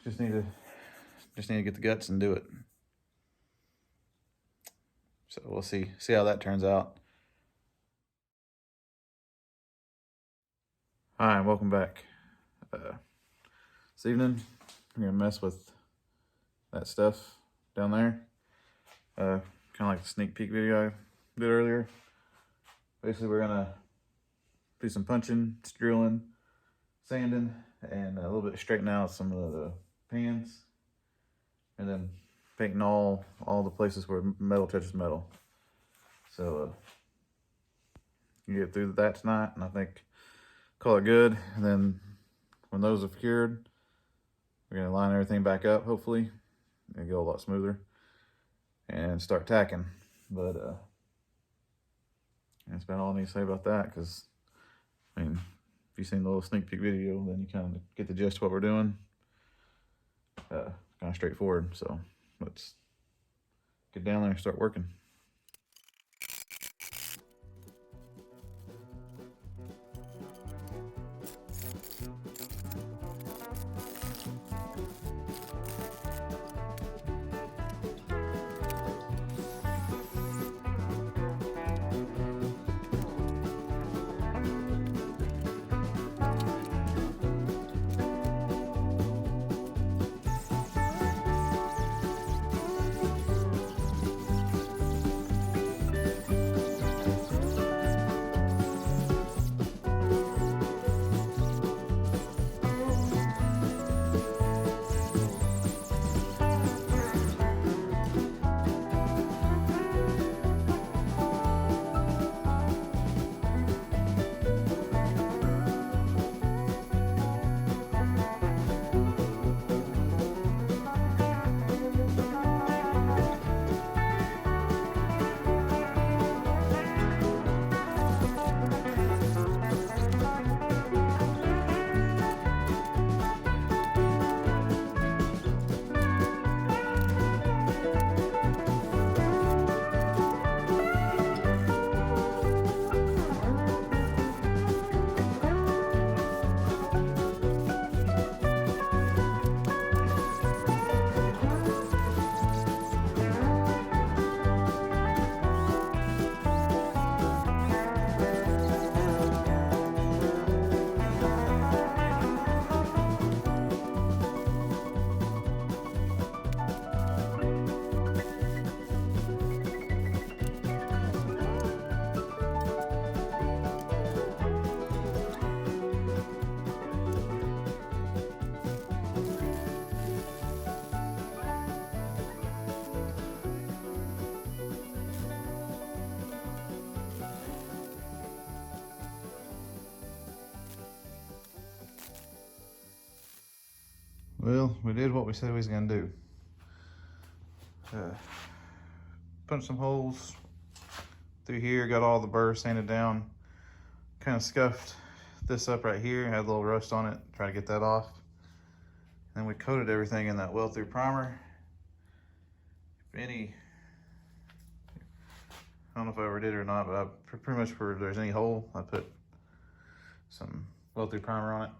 Just need to get the guts and do it. So we'll see how that turns out. Hi, and welcome back. This evening, I'm gonna mess with that stuff down there. Kind of like the sneak peek video I did earlier. Basically, we're gonna do some punching, drilling, sanding, and a little bit straightening out some of the pans, and then painting all the places where metal touches metal. So you get through that tonight, and I think call it good. And then when those have cured, we're gonna line everything back up, hopefully, and go a lot smoother, and start tacking. But that's about all I need to say about that, because I mean, if you've seen the little sneak peek video, then you kind of get the gist of what we're doing. Kind of straightforward. So let's get down there and start working. Well, we did what we said we was gonna do. Punched some holes through here, got all the burrs sanded down, kind of scuffed this up right here, had a little rust on it, try to get that off. Then we coated everything in that weld through primer. If any, I don't know if I ever did it or not, but I pretty much where there's any hole, I put some weld through primer on it.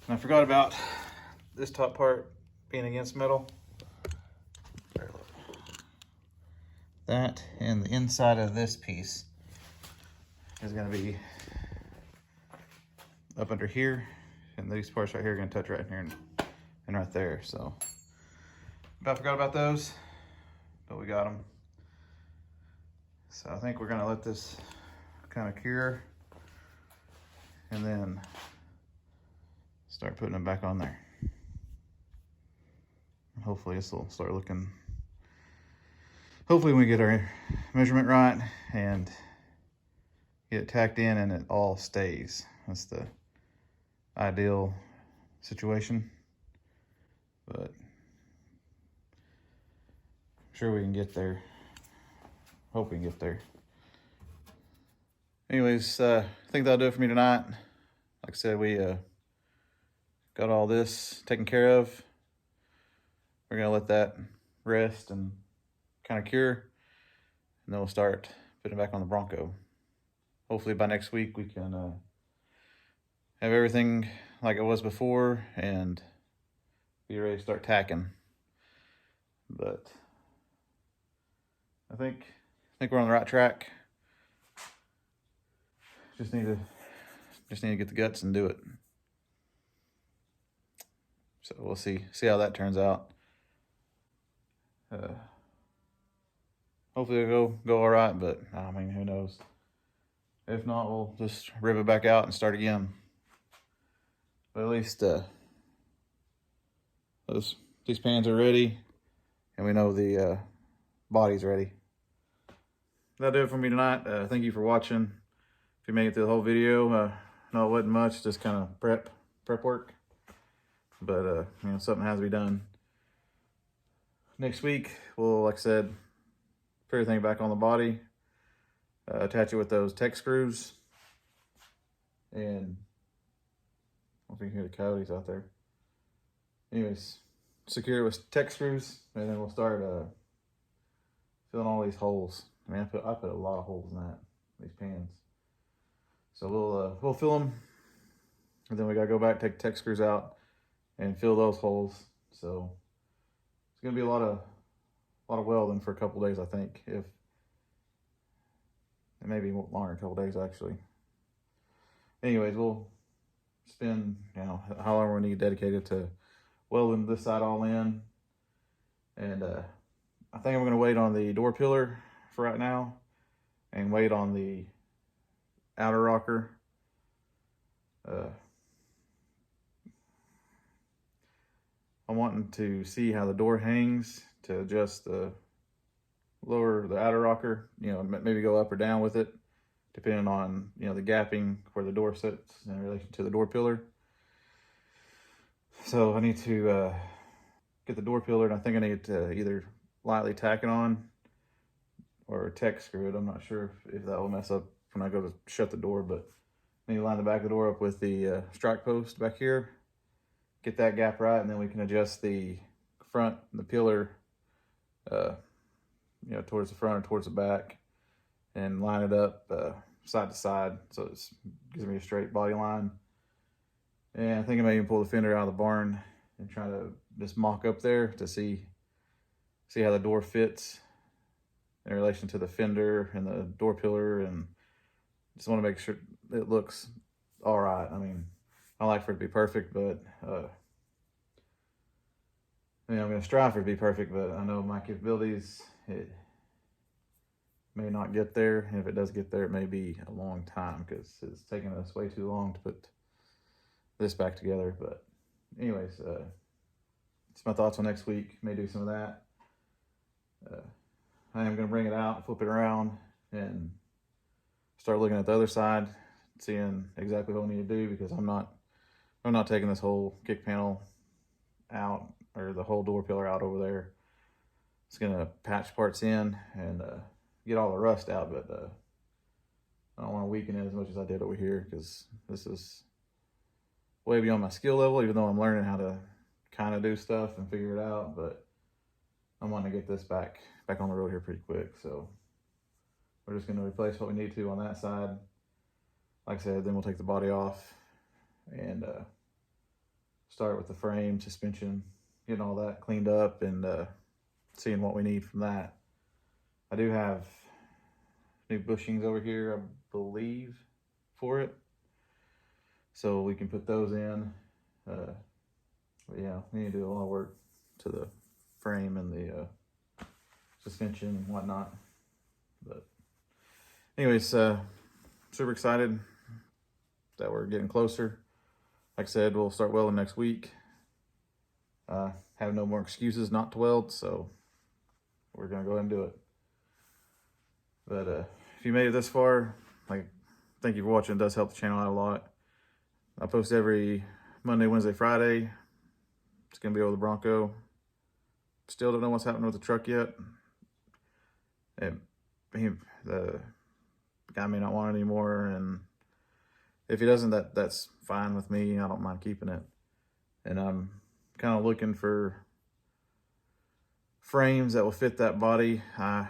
And I forgot about this top part being against metal. That and the inside of this piece is going to be up under here, and these parts right here are going to touch right here and right there. So I forgot about those, but we got them. So I think we're going to let this kind of cure and then start putting them back on there. Hopefully this will start looking, hopefully when we get our measurement right and get it tacked in and it all stays. That's the ideal situation, but I'm sure we can get there. Hope we can get there. Anyways, I think that'll do it for me tonight. Like I said, we got all this taken care of. We're gonna let that rest and kind of cure, and then we'll start putting it back on the Bronco. Hopefully by next week we can have everything like it was before and be ready to start tacking. But I think we're on the right track. Just need to get the guts and do it. So we'll see how that turns out. Hopefully it'll go all right, but I mean, who knows? If not, we'll just rip it back out and start again. But at least these pans are ready, and we know the body's ready. That'll do it for me tonight. Thank you for watching. If you made it through the whole video, no, it wasn't much, just kind of prep work. But you know, something has to be done. Next week, we'll, like I said, put everything back on the body, attach it with those tech screws, and I don't think you can hear the coyotes out there. Anyways, secure it with tech screws, and then we'll start filling all these holes. I mean, I put a lot of holes in these pans. So we'll fill them, and then we gotta go back, take tech screws out, and fill those holes. So it's gonna be a lot of welding for a couple days, I think. If it may be longer, a couple days actually. Anyways, we'll spend, you know, how long we need dedicated to welding this side all in. And I think I'm gonna wait on the door pillar for right now, and wait on the outer rocker. I'm wanting to see how the door hangs to adjust lower the outer rocker, you know, maybe go up or down with it, depending on, you know, the gapping where the door sits in relation to the door pillar. So I need to get the door pillar, and I think I need to either lightly tack it on or tech screw it. I'm not sure if that will mess up when I go to shut the door, but I need to line the back of the door up with the strike post back here, get that gap right, and then we can adjust the front, the pillar, you know, towards the front or towards the back, and line it up side to side, so it gives me a straight body line. And I think I may even pull the fender out of the barn and try to just mock up there to see how the door fits in relation to the fender and the door pillar, and just want to make sure it looks all right. I mean, I like for it to be perfect, but I mean, I'm going to strive for it to be perfect, but I know my capabilities, it may not get there. And if it does get there, it may be a long time, because it's taken us way too long to put this back together. But anyways, it's my thoughts on next week. May do some of that. I am going to bring it out, flip it around, and start looking at the other side, seeing exactly what we need to do, because I'm not taking this whole kick panel out, or the whole door pillar out over there. It's gonna patch parts in and get all the rust out, but I don't want to weaken it as much as I did over here, because this is way beyond my skill level, even though I'm learning how to kind of do stuff and figure it out. But I'm wanting to get this back on the road here pretty quick. So we're just going to replace what we need to on that side. Like I said, then we'll take the body off and start with the frame, suspension, getting all that cleaned up, and seeing what we need from that. I do have new bushings over here, I believe, for it, so we can put those in. But yeah, we need to do a lot of work to the frame and the suspension and whatnot. But anyways, super excited that we're getting closer. Like I said, we'll start welding next week. Have no more excuses not to weld, so we're gonna go ahead and do it. But if you made it this far, like, thank you for watching. It does help the channel out a lot. I post every Monday, Wednesday, Friday. It's gonna be over the Bronco. Still don't know what's happening with the truck yet. The guy may not want it anymore, and if he doesn't, that's fine with me. I don't mind keeping it. And I'm kind of looking for frames that will fit that body. I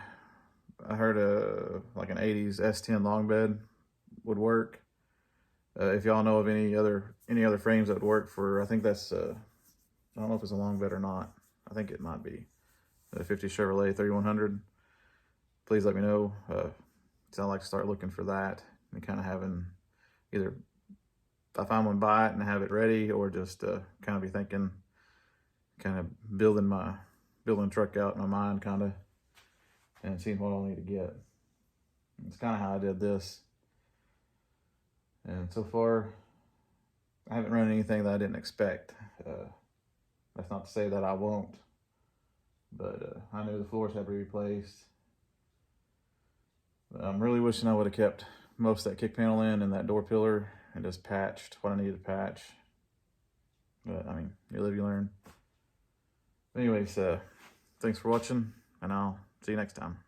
heard like an 80s S10 long bed would work. If y'all know of any other frames that would work for, I think that's I don't know if it's a long bed or not. I think it might be. The 50 Chevrolet 3100. Please let me know. So I like to start looking for that and kind of having either if I find one, buy it and have it ready, or just kind of be thinking, kind of building the truck out in my mind, kind of, and seeing what I'll need to get. It's kind of how I did this. And so far, I haven't run anything that I didn't expect. That's not to say that I won't, but I knew the floors had to be replaced. I'm really wishing I would have kept most of that kick panel in and that door pillar and just patched what I needed to patch. But I mean, you live, you learn. Anyways, thanks for watching, and I'll see you next time.